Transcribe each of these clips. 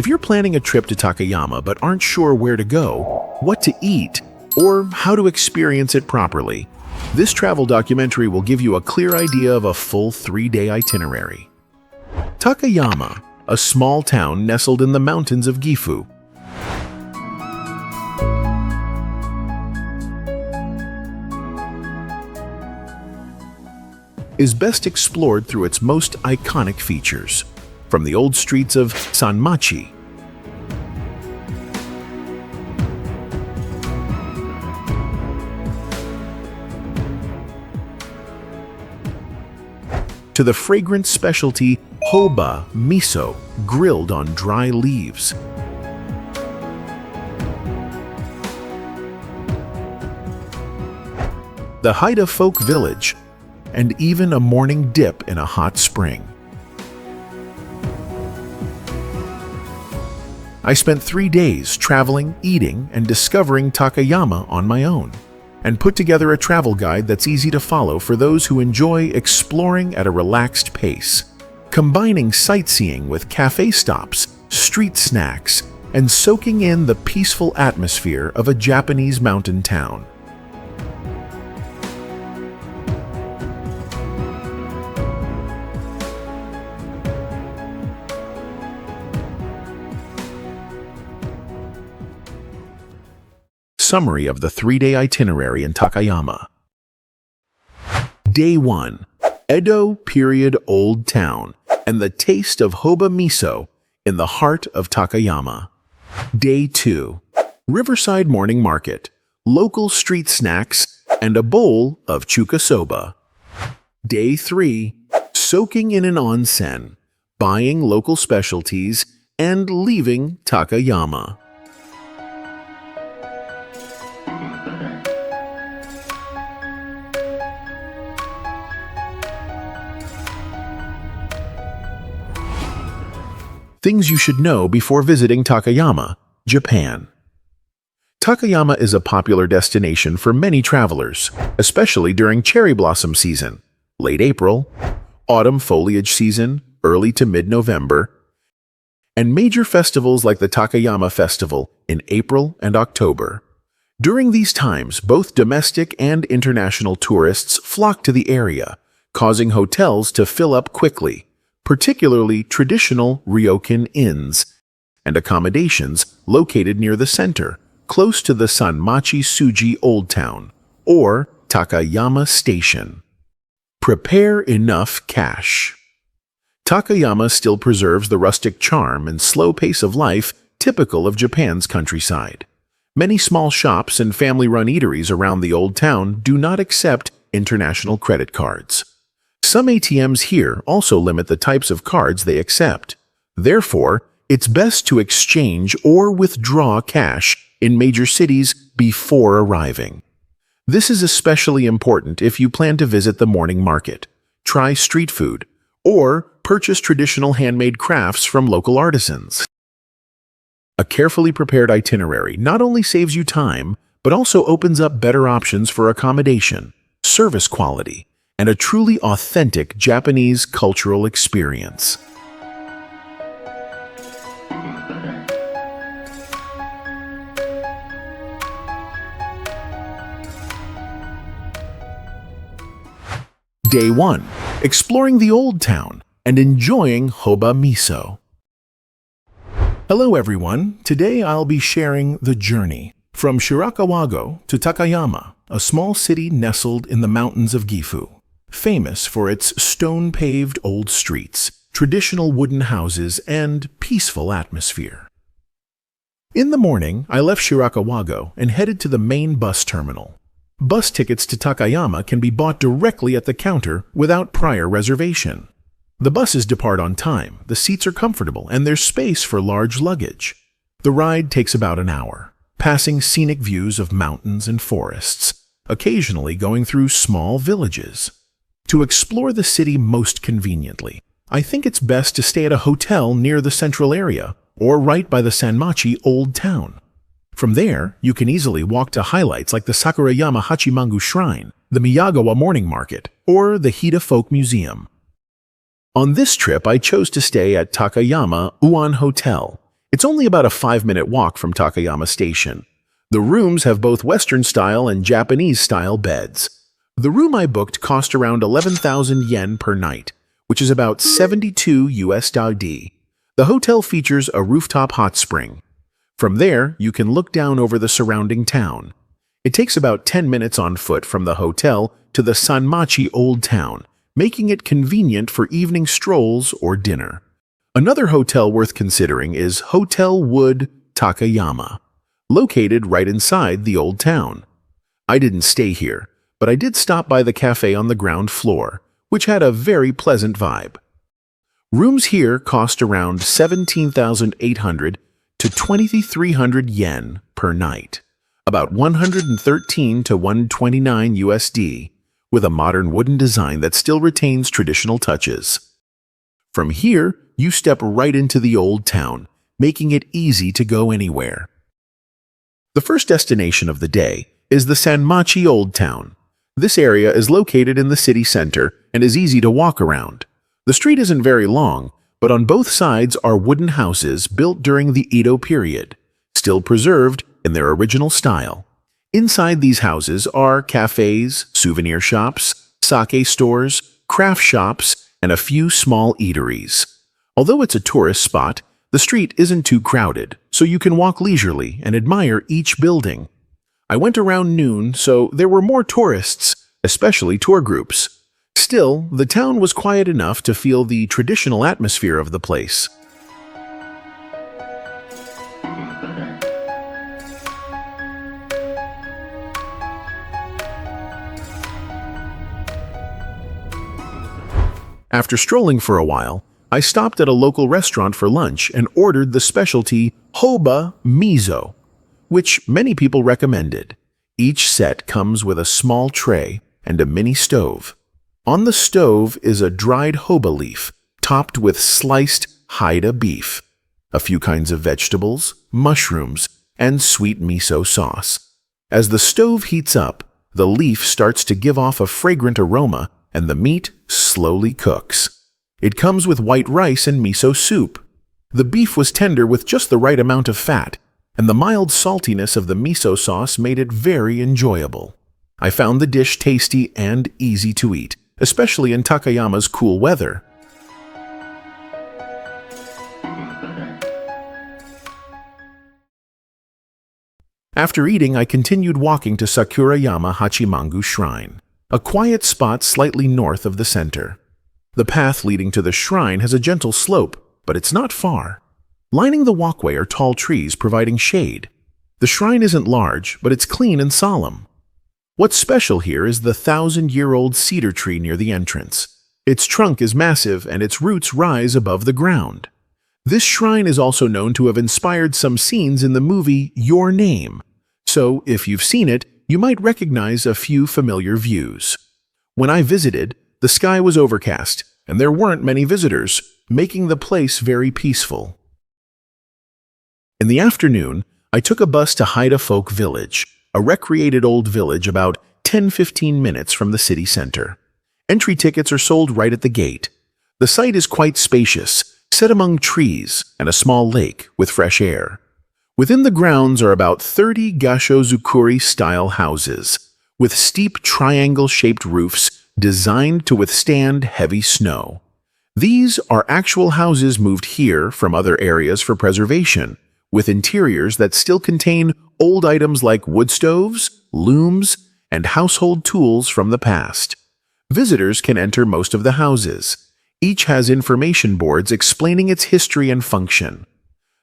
If you're planning a trip to Takayama but aren't sure where to go, what to eat, or how to experience it properly, this travel documentary will give you a clear idea of a full 3-day itinerary. Takayama, a small town nestled in the mountains of Gifu, is best explored through its most iconic features, from the old streets of Sanmachi to the fragrant specialty Hoba Miso grilled on dry leaves. The Haida folk village, and even a morning dip in a hot spring. I spent 3 days traveling, eating, and discovering Takayama on my own, and put together a travel guide that's easy to follow for those who enjoy exploring at a relaxed pace, combining sightseeing with cafe stops, street snacks, and soaking in the peaceful atmosphere of a Japanese mountain town. Summary of the 3-day itinerary in Takayama. Day 1. Edo period Old Town and the taste of Hoba Miso in the heart of Takayama. Day 2. Riverside Morning Market, local street snacks, and a bowl of chuka soba. Day 3. Soaking in an onsen, buying local specialties, and leaving Takayama. Things you should know before visiting Takayama, Japan. Takayama is a popular destination for many travelers, especially during cherry blossom season, late April, autumn foliage season, early to mid-November, and major festivals like the Takayama Festival in April and October. During these times, both domestic and international tourists flock to the area, causing hotels to fill up quickly, particularly traditional ryokan inns and accommodations located near the center, close to the Sanmachi Suji Old Town, or Takayama Station. Prepare enough cash. Takayama still preserves the rustic charm and slow pace of life typical of Japan's countryside. Many small shops and family-run eateries around the old town do not accept international credit cards. Some ATMs here also limit the types of cards they accept. Therefore, it's best to exchange or withdraw cash in major cities before arriving. This is especially important if you plan to visit the morning market, try street food, or purchase traditional handmade crafts from local artisans. A carefully prepared itinerary not only saves you time, but also opens up better options for accommodation, service quality, and a truly authentic Japanese cultural experience. Day 1. Exploring the Old Town and enjoying Hoba Miso. Hello everyone, today I'll be sharing the journey from Shirakawago to Takayama, a small city nestled in the mountains of Gifu, famous for its stone-paved old streets, traditional wooden houses, and peaceful atmosphere. In the morning, I left Shirakawago and headed to the main bus terminal. Bus tickets to Takayama can be bought directly at the counter without prior reservation. The buses depart on time, the seats are comfortable, and there's space for large luggage. The ride takes about an hour, passing scenic views of mountains and forests, occasionally going through small villages. To explore the city most conveniently, I think it's best to stay at a hotel near the central area or right by the Sanmachi Old Town. From there, you can easily walk to highlights like the Sakurayama Hachimangu Shrine, the Miyagawa Morning Market, or the Hida Folk Museum. On this trip, I chose to stay at Takayama Uan Hotel, It's only about a 5-minute walk from Takayama Station. The rooms have both Western-style and Japanese-style beds. The room I booked cost around 11,000 yen per night, which is about 72 USD. The hotel features a rooftop hot spring. From there, you can look down over the surrounding town. It takes about 10 minutes on foot from the hotel to the Sanmachi Old Town, making it convenient for evening strolls or dinner. Another hotel worth considering is Hotel Wood Takayama, located right inside the Old Town. I didn't stay here, but I did stop by the cafe on the ground floor, which had a very pleasant vibe. Rooms here cost around 17,800 to 2,300 yen per night, about 113 to 129 USD, with a modern wooden design that still retains traditional touches. From here, you step right into the Old Town, making it easy to go anywhere. The first destination of the day is the Sanmachi Old Town. This area is located in the city center and is easy to walk around. The street isn't very long, but on both sides are wooden houses built during the Edo period, still preserved in their original style. Inside these houses are cafes, souvenir shops, sake stores, craft shops, and a few small eateries. Although it's a tourist spot, the street isn't too crowded, so you can walk leisurely and admire each building. I went around noon, so there were more tourists, especially tour groups. Still, the town was quiet enough to feel the traditional atmosphere of the place. After strolling for a while, I stopped at a local restaurant for lunch and ordered the specialty Hoba Miso, which many people recommended. Each set comes with a small tray and a mini stove. On the stove is a dried hoba leaf, topped with sliced Haida beef, a few kinds of vegetables, mushrooms, and sweet miso sauce. As the stove heats up, the leaf starts to give off a fragrant aroma and the meat slowly cooks. It comes with white rice and miso soup. The beef was tender with just the right amount of fat, and the mild saltiness of the miso sauce made it very enjoyable. I found the dish tasty and easy to eat, especially in Takayama's cool weather. After eating, I continued walking to Sakurayama Hachimangu Shrine, a quiet spot slightly north of the center. The path leading to the shrine has a gentle slope, but it's not far. Lining the walkway are tall trees providing shade. The shrine isn't large, but it's clean and solemn. What's special here is the 1,000-year-old cedar tree near the entrance. Its trunk is massive and its roots rise above the ground. This shrine is also known to have inspired some scenes in the movie Your Name, so if you've seen it, you might recognize a few familiar views. When I visited, the sky was overcast, and there weren't many visitors, making the place very peaceful. In the afternoon, I took a bus to Haida Folk Village, a recreated old village about 10-15 minutes from the city center. Entry tickets are sold right at the gate. The site is quite spacious, set among trees and a small lake with fresh air. Within the grounds are about 30 Gashozukuri-style houses, with steep triangle-shaped roofs designed to withstand heavy snow. These are actual houses moved here from other areas for preservation, with interiors that still contain old items like wood stoves, looms, and household tools from the past. Visitors can enter most of the houses. Each has information boards explaining its history and function.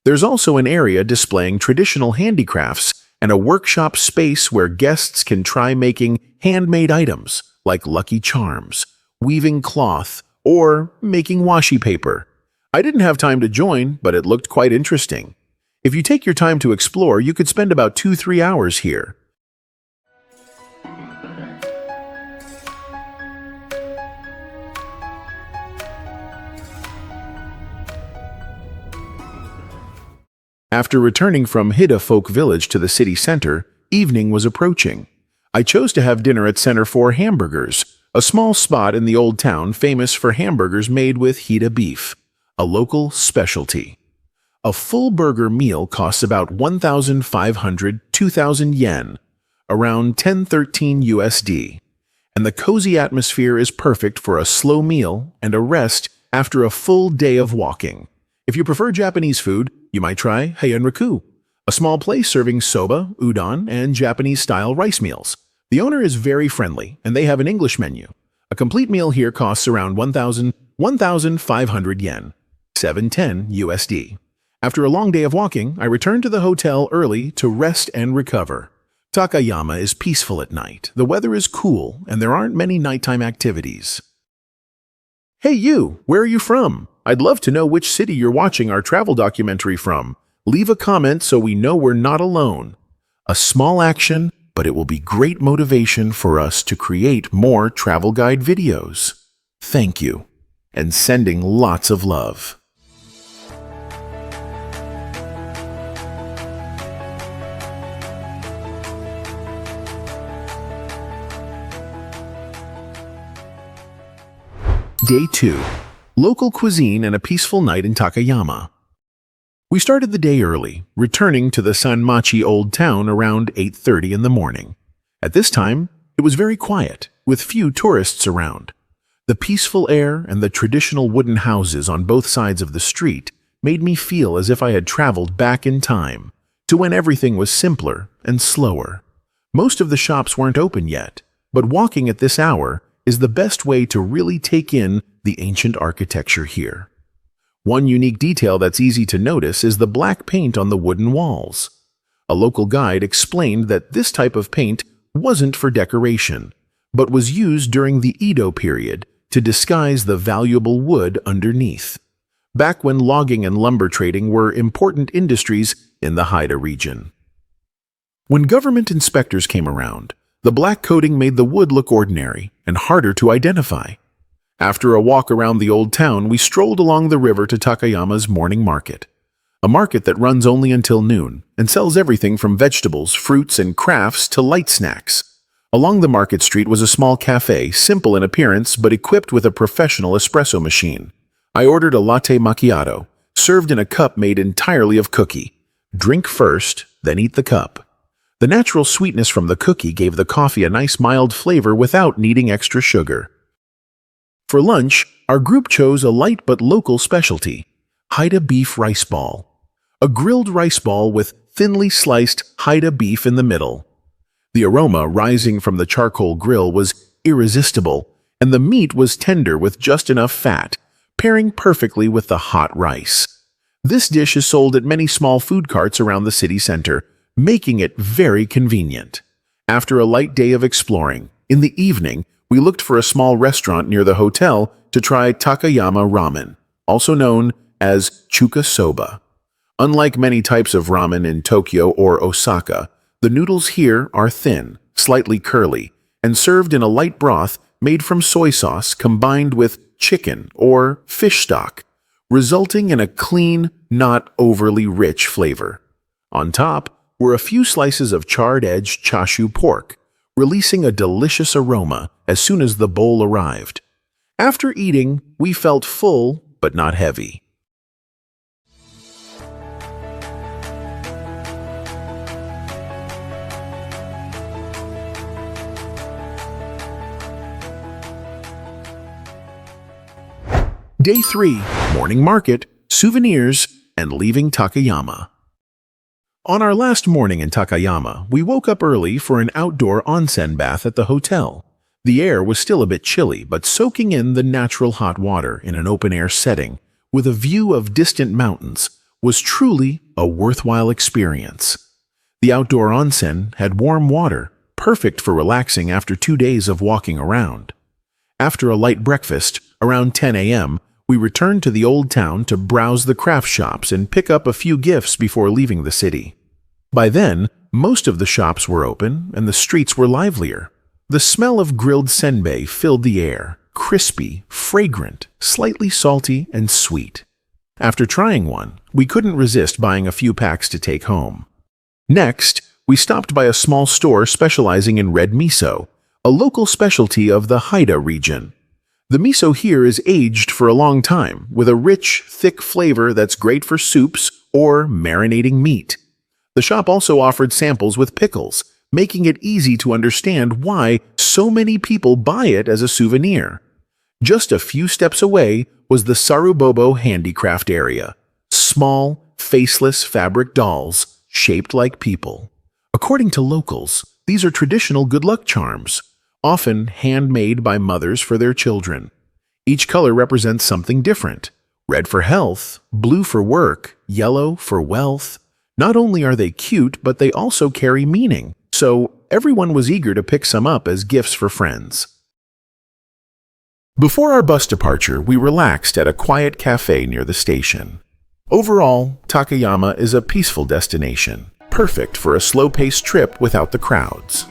There's also an area displaying traditional handicrafts and a workshop space where guests can try making handmade items like lucky charms, weaving cloth, or making washi paper. I didn't have time to join, but it looked quite interesting. If you take your time to explore, you could spend about 2-3 hours here. After returning from Hida Folk Village to the city center, evening was approaching. I chose to have dinner at Center for Hamburgers, a small spot in the old town famous for hamburgers made with Hida beef, a local specialty. A full burger meal costs about 1,500 2,000 yen, around 1013 USD, and the cozy atmosphere is perfect for a slow meal and a rest after a full day of walking. If you prefer Japanese food, you might try Heianraku, a small place serving soba, udon, and Japanese-style rice meals. The owner is very friendly, and they have an English menu. A complete meal here costs around 1,500 yen, 710 USD. After a long day of walking, I returned to the hotel early to rest and recover. Takayama is peaceful at night, the weather is cool, and there aren't many nighttime activities. Hey you, where are you from? I'd love to know which city you're watching our travel documentary from. Leave a comment so we know we're not alone. A small action, but it will be great motivation for us to create more travel guide videos. Thank you, and sending lots of love. Day 2. Local cuisine and a peaceful night in Takayama. We started the day early, returning to the Sanmachi Old Town around 8:30 in the morning. At this time, it was very quiet, with few tourists around. The peaceful air and the traditional wooden houses on both sides of the street made me feel as if I had traveled back in time, to when everything was simpler and slower. Most of the shops weren't open yet, but walking at this hour is the best way to really take in the ancient architecture here. One unique detail that's easy to notice is the black paint on the wooden walls. A local guide explained that this type of paint wasn't for decoration, but was used during the Edo period to disguise the valuable wood underneath, back when logging and lumber trading were important industries in the Haida region. When government inspectors came around, the black coating made the wood look ordinary and harder to identify. After a walk around the old town, we strolled along the river to Takayama's morning market, a market that runs only until noon and sells everything from vegetables, fruits, and crafts to light snacks. Along the market street was a small cafe, simple in appearance but equipped with a professional espresso machine. I ordered a latte macchiato, served in a cup made entirely of cookie. Drink first, then eat the cup. The natural sweetness from the cookie gave the coffee a nice mild flavor without needing extra sugar. For lunch, our group chose a light but local specialty, Haida beef rice ball. A grilled rice ball with thinly sliced Haida beef in the middle. The aroma rising from the charcoal grill was irresistible, and the meat was tender with just enough fat, pairing perfectly with the hot rice. This dish is sold at many small food carts around the city center, making it very convenient. After a light day of exploring, in the evening, we looked for a small restaurant near the hotel to try Takayama ramen, also known as chuka soba. Unlike many types of ramen in Tokyo or Osaka, the noodles here are thin, slightly curly, and served in a light broth made from soy sauce combined with chicken or fish stock, resulting in a clean, not overly rich flavor. On top were a few slices of charred-edged chashu pork, releasing a delicious aroma as soon as the bowl arrived. After eating, we felt full but not heavy. Day 3, morning market, souvenirs, and leaving Takayama. On our last morning in Takayama, we woke up early for an outdoor onsen bath at the hotel. The air was still a bit chilly, but soaking in the natural hot water in an open-air setting with a view of distant mountains was truly a worthwhile experience. The outdoor onsen had warm water, perfect for relaxing after 2 days of walking around. After a light breakfast, around 10 a.m., we returned to the old town to browse the craft shops and pick up a few gifts before leaving the city. By then, most of the shops were open and the streets were livelier. The smell of grilled senbei filled the air, crispy, fragrant, slightly salty, and sweet. After trying one, we couldn't resist buying a few packs to take home. Next, we stopped by a small store specializing in red miso, a local specialty of the Haida region. The miso here is aged for a long time, with a rich, thick flavor that's great for soups or marinating meat. The shop also offered samples with pickles, making it easy to understand why so many people buy it as a souvenir. Just a few steps away was the Sarubobo handicraft area. Small, faceless fabric dolls shaped like people. According to locals, these are traditional good luck charms, often handmade by mothers for their children. Each color represents something different. Red for health, blue for work, yellow for wealth. Not only are they cute, but they also carry meaning, so everyone was eager to pick some up as gifts for friends. Before our bus departure, we relaxed at a quiet cafe near the station. Overall, Takayama is a peaceful destination, perfect for a slow-paced trip without the crowds.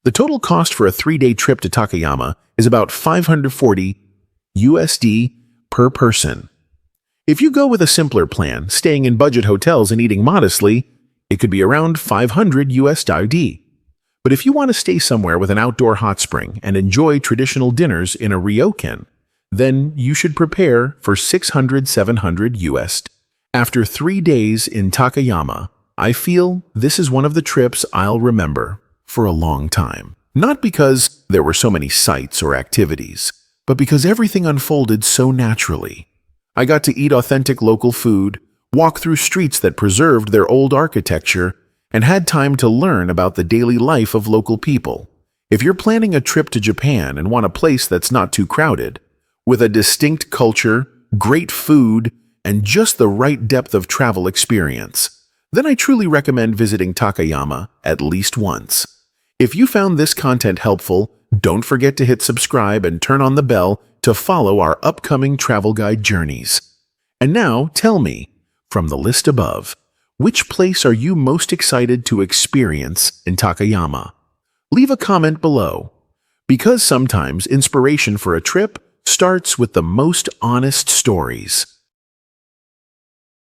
The total cost for a 3-day trip to Takayama is about $540 USD per person. If you go with a simpler plan, staying in budget hotels and eating modestly, it could be around $500 USD. But if you want to stay somewhere with an outdoor hot spring and enjoy traditional dinners in a ryokan, then you should prepare for $600-700 USD. After 3 days in Takayama, I feel this is one of the trips I'll remember for a long time. Not because there were so many sights or activities, but because everything unfolded so naturally. I got to eat authentic local food, walk through streets that preserved their old architecture, and had time to learn about the daily life of local people. If you're planning a trip to Japan and want a place that's not too crowded, with a distinct culture, great food, and just the right depth of travel experience, then I truly recommend visiting Takayama at least once. If you found this content helpful, don't forget to hit subscribe and turn on the bell to follow our upcoming travel guide journeys. And now, tell me, from the list above, which place are you most excited to experience in Takayama? Leave a comment below, because sometimes inspiration for a trip starts with the most honest stories.